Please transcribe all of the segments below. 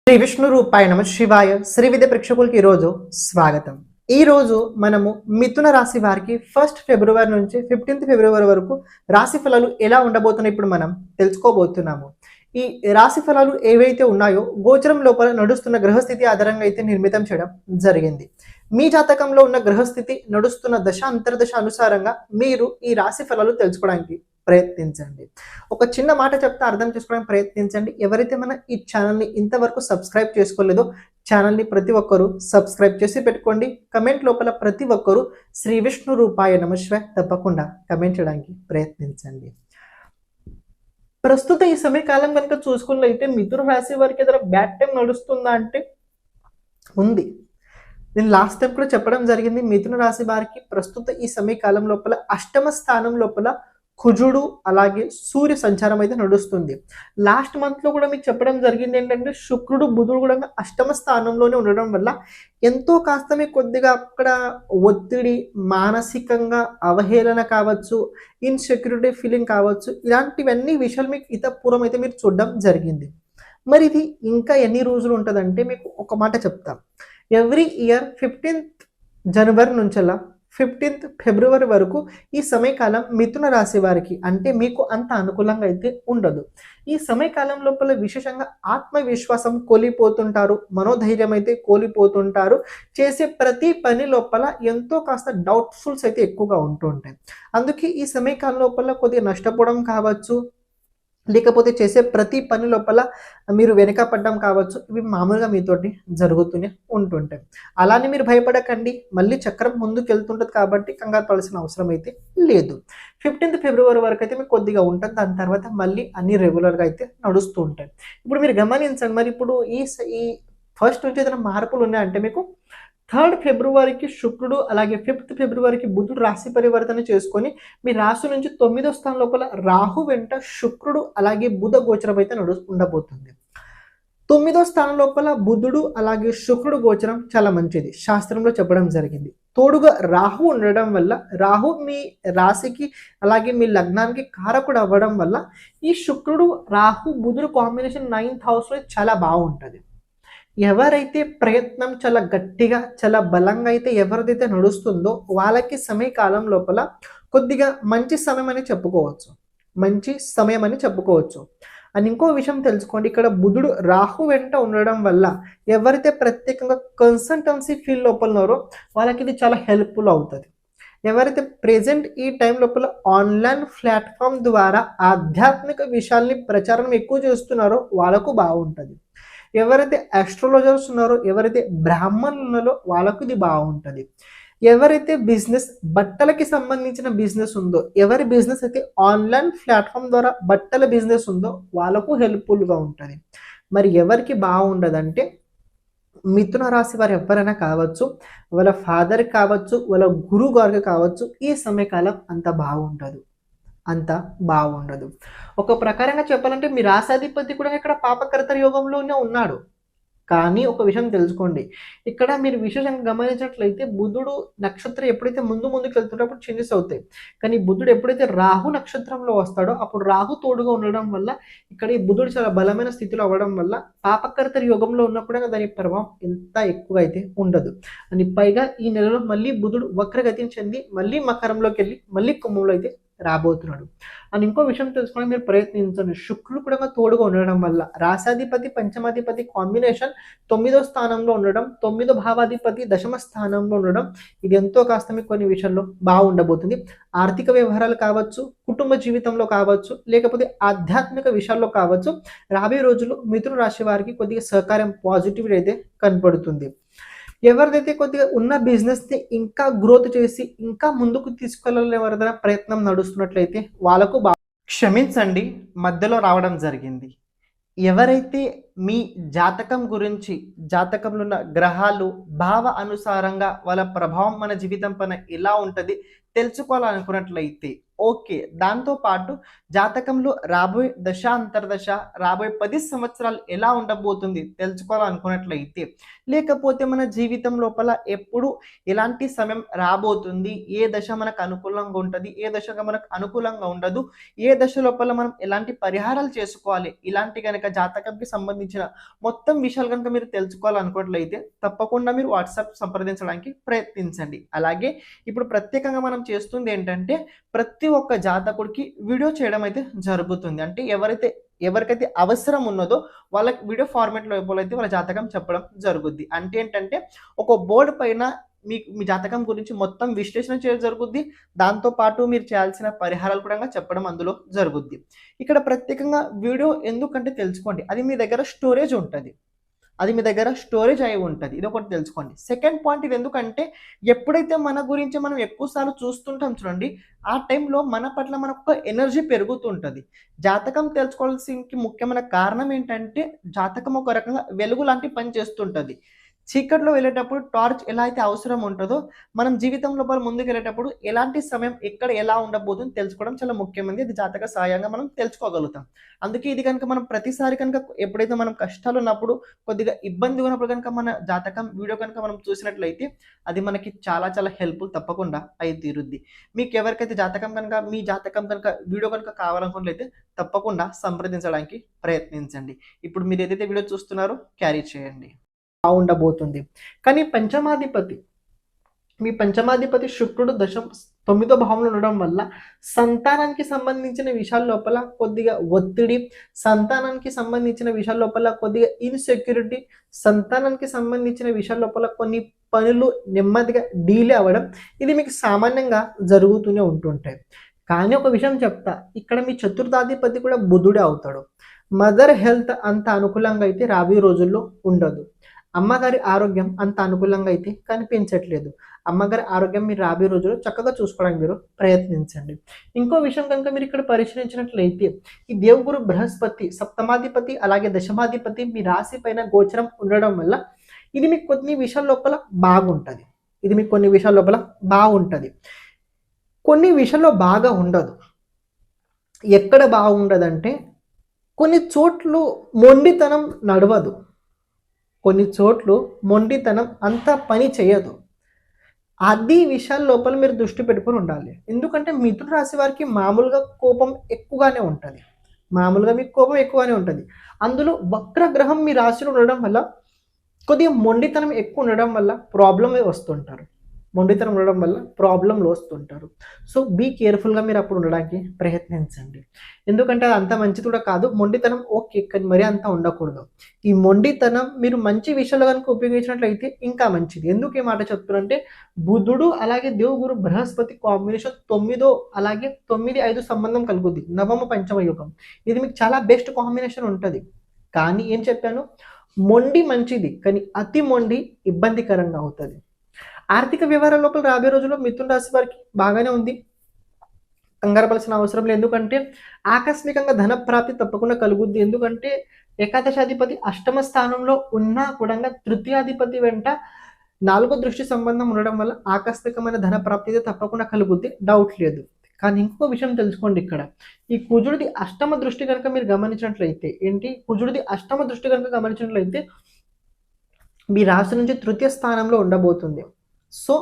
శ్రీ విష్ణు రూపాయ నమ శివాయ శ్రీ విద్య ప్రేక్షకులకి ఈరోజు స్వాగతం. ఈ రోజు మనము మిథున రాశి వారికి 1 ఫిబ్రవరి నుంచి 15 ఫిబ్రవరి వరకు రాశి ఫలాలు ఎలా ఉండబోతున్నాయి ఇప్పుడు మనం తెలుసుకోబోతున్నాము. ఈ రాశి ఫలాలు ఏవైతే ఉన్నాయో గోచరం లోపల నడుస్తున్న గ్రహస్థితి ఆధారంగా అయితే నిర్మితం చేయడం జరిగింది. మీ జాతకంలో ఉన్న గ్రహస్థితి నడుస్తున్న దశ అంతర్దశ అనుసారంగా మీరు ఈ రాశి ఫలాలు తెలుసుకోవడానికి ప్రయత్నించండి. ఒక చిన్న మాట చెప్తే అర్థం చేసుకోవడానికి ప్రయత్నించండి. ఎవరైతే మన ఈ ఛానల్ని ఇంతవరకు సబ్స్క్రైబ్ చేసుకోలేదో ఛానల్ని ప్రతి ఒక్కరూ సబ్స్క్రైబ్ చేసి పెట్టుకోండి. కమెంట్ లోపల ప్రతి ఒక్కరూ శ్రీ విష్ణు రూపాయ నమః శివాయ తప్పకుండా కమెంట్ చేయడానికి ప్రయత్నించండి. ప్రస్తుత ఈ సమయకాలం కనుక చూసుకున్నట్లయితే మిథున రాశి వారికి ఏదైనా బ్యాడ్ టైం నడుస్తుందా అంటే ఉంది. నేను లాస్ట్ టైం కూడా చెప్పడం జరిగింది. మిథున రాశి వారికి ప్రస్తుత ఈ సమయకాలం లోపల అష్టమ స్థానం లోపల కుజుడు అలాగే సూర్య సంచారం అయితే నడుస్తుంది. లాస్ట్ మంత్ లో కూడా మీకు చెప్పడం జరిగింది ఏంటంటే శుక్రుడు బుధుడు కూడా అష్టమ స్థానంలోనే ఉండడం వల్ల ఎంతో కాస్త మీకు కొద్దిగా అక్కడ ఒత్తిడి, మానసికంగా అవహేళన కావచ్చు, ఇన్సెక్యూరిటీ ఫీలింగ్ కావచ్చు, ఇలాంటివన్నీ విషయాలు మీకు ఇతపూర్వం అయితే మీరు చూడడం జరిగింది. మరి ఇది ఇంకా ఎన్ని రోజులు ఉంటుందంటే మీకు ఒక మాట చెప్తాం. ఎవ్రీ ఇయర్ 15th జనవరి నుంచెల్లా 15th ఫిబ్రవరి వరకు ఈ సమయకాలం మిథున రాశి వారికి అంటే మీకు అంత అనుకూలంగా అయితే ఉండదు. ఈ సమయకాలం లోపల విశేషంగా ఆత్మవిశ్వాసం కోల్పోతుంటారు, మనోధైర్యం అయితే కోల్పోతుంటారు. చేసే ప్రతి పని లోపల ఎంతో కాస్త డౌట్ఫుల్స్ అయితే ఎక్కువగా ఉంటూ ఉంటాయి. అందుకే ఈ సమయకాలం లోపల కొద్దిగా నష్టపోవడం కావచ్చు, లేకపోతే చేసే ప్రతి పని లోపల మీరు వెనక పడ్డం కావచ్చు, ఇవి మామూలుగా మీతోటి జరుగుతూనే ఉంటుంటాయి. అలానే మీరు భయపడకండి, మళ్ళీ చక్రం ముందుకు వెళ్తుంటుంది కాబట్టి కంగారు పడాల్సిన అవసరం అయితే లేదు. 15th ఫిబ్రవరి వరకు అయితే మీకు కొద్దిగా ఉంటుంది. దాని తర్వాత మళ్ళీ అన్ని రెగ్యులర్గా అయితే నడుస్తూ ఉంటాయి. ఇప్పుడు మీరు గమనించండి, మరి ఇప్పుడు ఈ ఫస్ట్ నుంచి ఏదైనా మార్పులు ఉన్నాయంటే మీకు 3rd ఫిబ్రవరికి శుక్రుడు అలాగే 5th ఫిబ్రవరికి బుధుడు రాశి పరివర్తన చేసుకొని మీ రాశి నుంచి 9వ స్థానం లోపల రాహు వెంట శుక్రుడు అలాగే బుధ గోచరం అయితే ఉండబోతుంది. 9వ స్థానం లోపల బుధుడు అలాగే శుక్రుడు గోచరం చాలా మంచిది, శాస్త్రంలో చెప్పడం జరిగింది. తోడుగా రాహు ఉండడం వల్ల, రాహు మీ రాశికి అలాగే మీ లగ్నానికి కారకుడు అవ్వడం వల్ల ఈ శుక్రుడు రాహు బుధుడు కాంబినేషన్ 9th హౌస్లో చాలా బాగుంటుంది. ఎవరైతే ప్రయత్నం చాలా గట్టిగా చాలా బలంగా అయితే ఎవరిదైతే నడుస్తుందో వాళ్ళకి సమయకాలం లోపల కొద్దిగా మంచి సమయం అని చెప్పుకోవచ్చు, మంచి సమయం అని చెప్పుకోవచ్చు. అని ఇంకో విషయం తెలుసుకోండి, ఇక్కడ బుధుడు రాహు వెంట ఉండడం వల్ల ఎవరైతే ప్రత్యేకంగా కన్సల్టెన్సీ ఫీల్డ్ లోపల ఉన్నారో వాళ్ళకి ఇది చాలా హెల్ప్ఫుల్ అవుతుంది. ఎవరైతే ప్రెజెంట్ ఈ టైం లోపల ఆన్లైన్ ప్లాట్ఫామ్ ద్వారా ఆధ్యాత్మిక విషయాల్ని ప్రచారం ఎక్కువ చేస్తున్నారో వాళ్ళకు బాగుంటుంది. ఎవరైతే ఆస్ట్రాలజర్స్ ఉన్నారో, ఎవరైతే బ్రాహ్మణులు ఉన్నారో వాళ్ళకు ఇది బాగుంటుంది. ఎవరైతే బిజినెస్ బట్టలకి సంబంధించిన బిజినెస్ ఉందో, ఎవరి బిజినెస్ అయితే ఆన్లైన్ ప్లాట్ఫామ్ ద్వారా బట్టల బిజినెస్ ఉందో వాళ్ళకు హెల్ప్ఫుల్గా ఉంటుంది. మరి ఎవరికి బాగుండదంటే మిథున రాశి వారు ఎవరైనా కావచ్చు, వాళ్ళ ఫాదర్ కావచ్చు, వాళ్ళ గురువు గారికి కావచ్చు, ఈ సమయకాలం అంత బాగుండదు, అంత బాగుండదు. ఒక ప్రకారంగా చెప్పాలంటే మీ రాశాధిపతి కూడా ఇక్కడ పాపకర్త యోగంలోనే ఉన్నాడు. కానీ ఒక విషయం తెలుసుకోండి, ఇక్కడ మీరు విశేషంగా గమనించినట్లయితే బుధుడు నక్షత్రం ఎప్పుడైతే ముందుకు వెళ్తుంటే అప్పుడు చేంజెస్ అవుతాయి. కానీ బుధుడు ఎప్పుడైతే రాహు నక్షత్రంలో వస్తాడో అప్పుడు రాహు తోడుగా ఉండడం వల్ల ఇక్కడ ఈ బుధుడు చాలా బలమైన స్థితిలో అవ్వడం వల్ల పాపకర్త యోగంలో ఉన్నప్పుడు దాని ప్రభావం ఎంత ఎక్కువగా అయితే ఉండదు. అని పైగా ఈ నెలలో మళ్ళీ బుధుడు వక్రగతిని చెంది మళ్ళీ మకరంలోకి వెళ్ళి మళ్ళీ కుంభంలో అయితే రాబోతున్నాడు. అని ఇంకో విషయం తెలుసుకోవడానికి మీరు ప్రయత్నించండి. శుక్రుడు కూడా తోడుగా ఉండడం వల్ల రాశాధిపతి పంచమాధిపతి కాంబినేషన్ 9వ స్థానంలో ఉండడం, 9వ భావాధిపతి 10వ స్థానంలో ఉండడం, ఇది ఎంతో కాస్త మీకు కొన్ని విషయాల్లో బాగుండబోతుంది. ఆర్థిక వ్యవహారాలు కావచ్చు, కుటుంబ జీవితంలో కావచ్చు, లేకపోతే ఆధ్యాత్మిక విషయాల్లో కావచ్చు, రాబోయే రోజుల్లో మిథున రాశి వారికి కొద్దిగా సహకారం పాజిటివ్ అయితే కనపడుతుంది. ఎవరిదైతే కొద్దిగా ఉన్న బిజినెస్ని ఇంకా గ్రోత్ చేసి ఇంకా ముందుకు తీసుకెళ్ళాలని ఎవరిదైనా ప్రయత్నం నడుస్తున్నట్లయితే వాళ్ళకు క్షమించండి, మధ్యలో రావడం జరిగింది. ఎవరైతే మీ జాతకం గురించి, జాతకంలో ఉన్న గ్రహాలు భావ అనుసారంగా వాళ్ళ ప్రభావం మన జీవితం పైన ఎలా ఉంటుంది తెలుసుకోవాలనుకున్నట్లయితే ఓకే, దాంతోపాటు జాతకంలో రాబోయే దశ అంతర్దశ రాబోయే 10 సంవత్సరాలు ఎలా ఉండబోతుంది తెలుసుకోవాలనుకున్నట్లయితే, లేకపోతే మన జీవితం లోపల ఎప్పుడు ఎలాంటి సమయం రాబోతుంది, ఏ దశ మనకు అనుకూలంగా ఉంటుంది, ఏ దశగా మనకు అనుకూలంగా ఉండదు, ఏ దశ లోపల మనం ఎలాంటి పరిహారాలు చేసుకోవాలి, ఇలాంటి కనుక జాతకంకి సంబంధించి సంబంధించిన మొత్తం విషయాలు కనుక మీరు తెలుసుకోవాలనుకున్నట్లయితే తప్పకుండా మీరు వాట్సాప్ సంప్రదించడానికి ప్రయత్నించండి. అలాగే ఇప్పుడు ప్రత్యేకంగా మనం చేస్తుంది ఏంటంటే ప్రతి ఒక్క జాతకుడికి వీడియో చేయడం అయితే జరుగుతుంది. అంటే ఎవరికైతే అవసరం ఉన్నదో వాళ్ళకి వీడియో ఫార్మాట్లో అయితే వాళ్ళ జాతకం చెప్పడం జరుగుద్ది. అంటే ఏంటంటే ఒక బోర్డు పైన మీ జాతకం గురించి మొత్తం విశ్లేషణ చేయడం జరుగుద్ది. దాంతోపాటు మీరు చేయాల్సిన పరిహారాలు కూడా చెప్పడం అందులో జరుగుద్ది. ఇక్కడ ప్రత్యేకంగా వీడియో ఎందుకంటే తెలుసుకోండి, అది మీ దగ్గర స్టోరేజ్ ఉంటుంది, అది మీ దగ్గర స్టోరేజ్ అయి ఉంటుంది. ఇది ఒకటి తెలుసుకోండి. సెకండ్ పాయింట్, ఇది ఎందుకంటే ఎప్పుడైతే మన గురించి మనం ఎక్కువసార్లు చూస్తుంటాం చూడండి, ఆ టైంలో మన పట్ల మనకు ఎనర్జీ పెరుగుతుంటుంది. జాతకం తెలుసుకోవాల్సిన ముఖ్యమైన కారణం ఏంటంటే జాతకం ఒక రకంగా వెలుగు లాంటి పని చేస్తుంటుంది. చీకట్లో వెళ్ళేటప్పుడు టార్చ్ ఎలా అయితే అవసరం ఉంటుందో మనం జీవితం లోపల ముందుకు వెళ్ళేటప్పుడు ఎలాంటి సమయం ఎక్కడ ఎలా ఉండబోతుందో తెలుసుకోవడం చాలా ముఖ్యమైనది. ఇది జాతక సహాయంగా మనం తెలుసుకోగలుగుతాం. అందుకే ఇది కనుక మనం ప్రతిసారి కనుక ఎప్పుడైతే మనం కష్టాలు ఉన్నప్పుడు కొద్దిగా ఇబ్బంది ఉన్నప్పుడు కనుక మన జాతకం వీడియో కనుక మనం చూసినట్లయితే అది మనకి చాలా చాలా హెల్ప్ఫుల్ తప్పకుండా అయి తీరుద్ది. మీకు ఎవరికైతే జాతకం కనుక మీ జాతకం కనుక వీడియో కనుక కావాలనుకున్నట్లయితే తప్పకుండా సంప్రదించడానికి ప్రయత్నించండి. ఇప్పుడు మీరు ఏదైతే వీడియో చూస్తున్నారో క్యారీ చేయండి, ఉండబోతుంది. కానీ మీ పంచమాధిపతి శుక్రుడు 9వ భావంలో ఉండడం వల్ల సంతానానికి సంబంధించిన విషయాల లోపల కొద్దిగా ఒత్తిడి, సంతానానికి సంబంధించిన విషయాల లోపల కొద్దిగా ఇన్సెక్యూరిటీ, సంతానానికి సంబంధించిన విషయాల లోపల కొన్ని పనులు నెమ్మదిగా డీలే అవ్వడం, ఇది మీకు సామాన్యంగా జరుగుతూనే ఉంటుంటాయి. కానీ ఒక విషయం చెప్తా, ఇక్కడ మీ చతుర్థాధిపతి కూడా బుధుడే అవుతాడు. మదర్ హెల్త్ అంత అనుకూలంగా అయితే రాబోయే రోజుల్లో ఉండదు. అమ్మగారి ఆరోగ్యం అంత అనుకూలంగా అయితే కనిపించట్లేదు. అమ్మగారి ఆరోగ్యం మీరు రాబోయే రోజుల్లో చక్కగా చూసుకోవడానికి మీరు ప్రయత్నించండి. ఇంకో విషయం కనుక మీరు ఇక్కడ పరిశీలించినట్లయితే ఈ దేవగురు బృహస్పతి సప్తమాధిపతి అలాగే దశమాధిపతి మీ రాశి పైన గోచరం ఉండడం వల్ల ఇది మీకు కొన్ని విషయాల లోపల బాగుంటుంది. కొన్ని విషయాల్లో బాగా ఉండదు. ఎక్కడ బాగుండదంటే కొన్ని చోట్లు మొండితనం నడవదు, కొన్ని చోట్ల మొండితనం అంత పని చేయదు. అది విషయాల లోపల మీరు దృష్టి పెట్టుకొని ఉండాలి. ఎందుకంటే మిథున రాశి వారికి మామూలుగా కోపం ఎక్కువగానే ఉంటుంది, మీకు కోపం ఎక్కువగానే ఉంటుంది. అందులో వక్రగ్రహం మీ రాశిలో ఉండడం వల్ల కొద్దిగా మొండితనం ఎక్కువ ఉండడం వల్ల ప్రాబ్లమే వస్తుంటారు. ప్రాబ్లంలో వస్తుంటారు. సో బీ కేర్ఫుల్గా మీరు అప్పుడు ఉండడానికి ప్రయత్నించండి. ఎందుకంటే అది అంత మంచిది కూడా కాదు. మొండితనం ఓకే, కానీ మరీ అంత ఉండకూడదు. ఈ మొండితనం మీరు మంచి విషయాలు కనుక ఉపయోగించినట్లయితే ఇంకా మంచిది. ఎందుకు ఈ మాట చెప్తున్నారంటే బుధుడు అలాగే దేవగురు బృహస్పతి కాంబినేషన్ 9 అలాగే 9-5 సంబంధం కలుగుద్ది, నవమ పంచమ యుగం. ఇది మీకు చాలా బెస్ట్ కాంబినేషన్ ఉంటుంది. కానీ ఏం చెప్పాను, మొండి మంచిది, కానీ అతి మొండి ఇబ్బందికరంగా అవుతుంది. ఆర్థిక వ్యవహారాల లోపల రాబోయే రోజుల్లో మిథున రాశి వారికి బాగానే ఉంది, కంగారపడాల్సిన అవసరం లేదు. ఎందుకంటే ఆకస్మికంగా ధన ప్రాప్తి తప్పకుండా కలుగుద్ది. ఎందుకంటే ఏకాదశాధిపతి అష్టమ స్థానంలో ఉన్నా కూడా తృతీయాధిపతి వెంట 4వ దృష్టి సంబంధం ఉండడం వల్ల ఆకస్మికమైన ధన ప్రాప్తి అయితే తప్పకుండా కలుగుద్ది, డౌట్ లేదు. కానీ ఇంకో విషయం తెలుసుకోండి, ఇక్కడ ఈ కుజుడిది అష్టమ దృష్టి కనుక మీరు గమనించినట్లయితే మీ రాశి నుంచి తృతీయ స్థానంలో ఉండబోతుంది. సో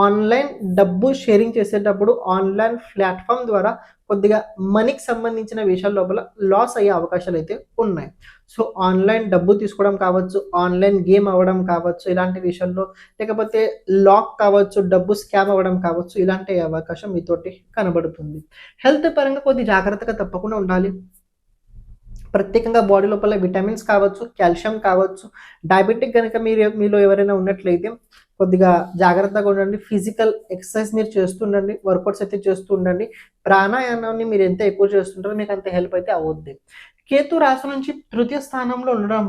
ఆన్లైన్ డబ్బు షేరింగ్ చేసేటప్పుడు ఆన్లైన్ ప్లాట్ఫామ్ ద్వారా కొద్దిగా మనీకి సంబంధించిన విషయాల లోపల లాస్ అయ్యే అవకాశాలు అయితే ఉన్నాయి. సో ఆన్లైన్ డబ్బు తీసుకోవడం కావచ్చు, ఆన్లైన్ గేమ్ అవ్వడం కావచ్చు, ఇలాంటి విషయాల్లో, లేకపోతే లాక్ కావచ్చు, డబ్బు స్కామ్ అవ్వడం కావచ్చు, ఇలాంటి అవకాశం మీతోటి కనబడుతుంది. హెల్త్ పరంగా కొద్ది జాగ్రత్తగా తప్పకుండా ఉండాలి. ప్రత్యేకంగా బాడీ లోపల విటమిన్స్ కావచ్చు, కాల్షియం కావచ్చు, డయాబెటిక్ కనుక మీలో ఎవరైనా ఉన్నట్లయితే కొద్దిగా జాగ్రత్తగా ఉండండి. ఫిజికల్ ఎక్సర్సైజ్ మీరు చేస్తుండండి, వర్కౌట్స్ అయితే చేస్తూ ఉండండి. ప్రాణాయామాన్ని మీరు ఎంత ఎక్కువ చేస్తుంటారో మీకు అంత హెల్ప్ అయితే అవుద్ది. కేతు రాశి నుంచి తృతీయ స్థానంలో ఉండడం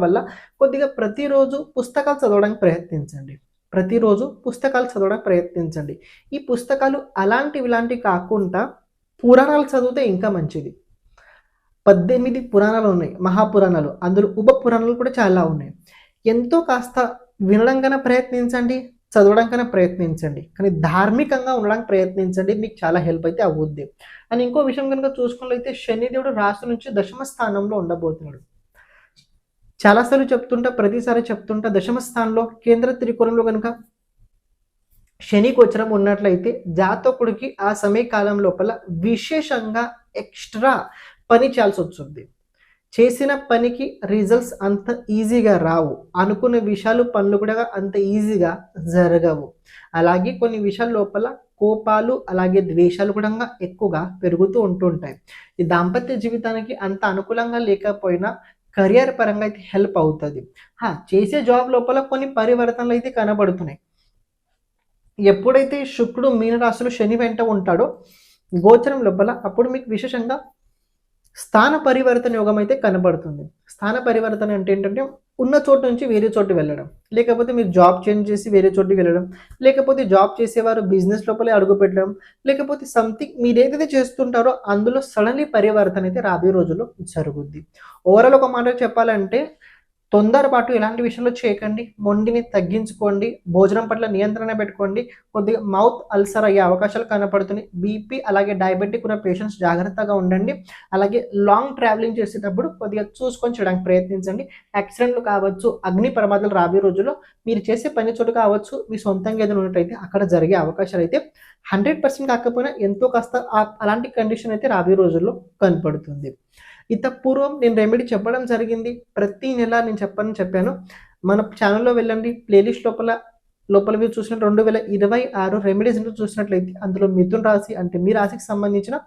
వల్ల కొద్దిగా ప్రతిరోజు పుస్తకాలు చదవడానికి ప్రయత్నించండి. ఈ పుస్తకాలు ఇలాంటివి కాకుండా పురాణాలు చదివితే ఇంకా మంచిది. 18 పురాణాలు ఉన్నాయి, మహాపురాణాలు, అందులో ఉప పురాణాలు కూడా చాలా ఉన్నాయి. ఎంతో కాస్త వినడం కన్నా ప్రయత్నించండి, చదవడం కన్నా ప్రయత్నించండి, కానీ ధార్మికంగా ఉండడానికి ప్రయత్నించండి, మీకు చాలా హెల్ప్ అయితే అవుద్ది. అని ఇంకో విషయం కనుక చూసుకున్నట్లయితే శనిదేవుడు రాశి నుంచి దశమ స్థానంలో ఉండబోతున్నాడు. ప్రతిసారి చెప్తుంటా దశమ స్థానంలో కేంద్ర త్రికోణంలో కనుక శని గోచరం ఉన్నట్లయితే జాతకుడికి ఆ సమయ కాలం లోపల విశేషంగా ఎక్స్ట్రా పని చేయాల్సి వస్తుంది. చేసిన పనికి రిజల్ట్స్ అంత ఈజీగా రావు. అనుకున్న విషయాలు, పనులు కూడా అంత ఈజీగా జరగవు. అలాగే కొన్ని విషయాల లోపల కోపాలు, అలాగే ద్వేషాలు కూడా ఎక్కువగా పెరుగుతూ ఉంటుంటాయి. ఈ దాంపత్య జీవితానికి అంత అనుకూలంగా లేకపోయినా కరియర్ పరంగా అయితే హెల్ప్ అవుతది. చేసే జాబ్ లోపల కొన్ని పరివర్తనలు అయితే కనబడుతున్నాయి. ఎప్పుడైతే శుక్రుడు మీనరాశిలో శని వెంట ఉంటాడో గోచరం లోపల, అప్పుడు మీకు విశేషంగా స్థాన పరివర్తన యోగం అయితే కనబడుతుంది. స్థాన పరివర్తన అంటే ఏంటంటే ఉన్న చోటు నుంచి వేరే చోటు వెళ్ళడం, లేకపోతే మీరు జాబ్ చేంజ్ చేసి వేరే చోటుకి వెళ్ళడం, లేకపోతే జాబ్ చేసేవారు బిజినెస్ లోపలే అడుగు పెట్టడం, లేకపోతే సంథింగ్ మీరు ఏదైతే చేస్తుంటారో అందులో సడన్లీ పరివర్తన అయితే రాబోయే రోజుల్లో జరుగుద్ది. ఓవరాల్ ఒక మాట చెప్పాలంటే తొందరపాటు ఎలాంటి విషయంలో చేయకండి. మొండిని తగ్గించుకోండి. భోజనం పట్ల నియంత్రణ పెట్టుకోండి. కొద్దిగా మౌత్ అల్సర్ అయ్యే అవకాశాలు కనపడుతున్నాయి. బీపీ అలాగే డయాబెటిక్ ఉన్న పేషెంట్స్ జాగ్రత్తగా ఉండండి. అలాగే లాంగ్ ట్రావెలింగ్ చేసేటప్పుడు కొద్దిగా చూసుకొని చేయడానికి ప్రయత్నించండి. యాక్సిడెంట్లు కావచ్చు, అగ్ని ప్రమాదాలు రాబోయే రోజుల్లో మీరు చేసే పని చోటు కావచ్చు, మీ సొంతంగా ఏదైనా ఉన్నట్టయితే అక్కడ జరిగే అవకాశాలు అయితే 100% కాకపోయినా ఎంతో కాస్త అలాంటి కండిషన్ అయితే రాబోయే రోజుల్లో కనపడుతుంది. ఇంత పూర్వం నేను రెమెడీ చెప్పడం జరిగింది. ప్రతి నెల నేను చెప్పాను. మన ఛానల్లో వెళ్ళండి. ప్లేలిస్ట్ లోపల మీరు చూసిన 2026 రెమెడీస్ చూసినట్లయితే అందులో మిథున రాశి అంటే మీ రాశికి సంబంధించిన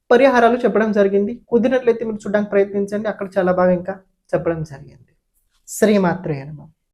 పరిహారాలు చెప్పడం జరిగింది. కుదిరినట్లయితే మీరు చూడడానికి ప్రయత్నించండి. అక్కడ చాలా బాగా ఇంకా చెప్పడం జరిగింది. శ్రీమాత్రే నమః.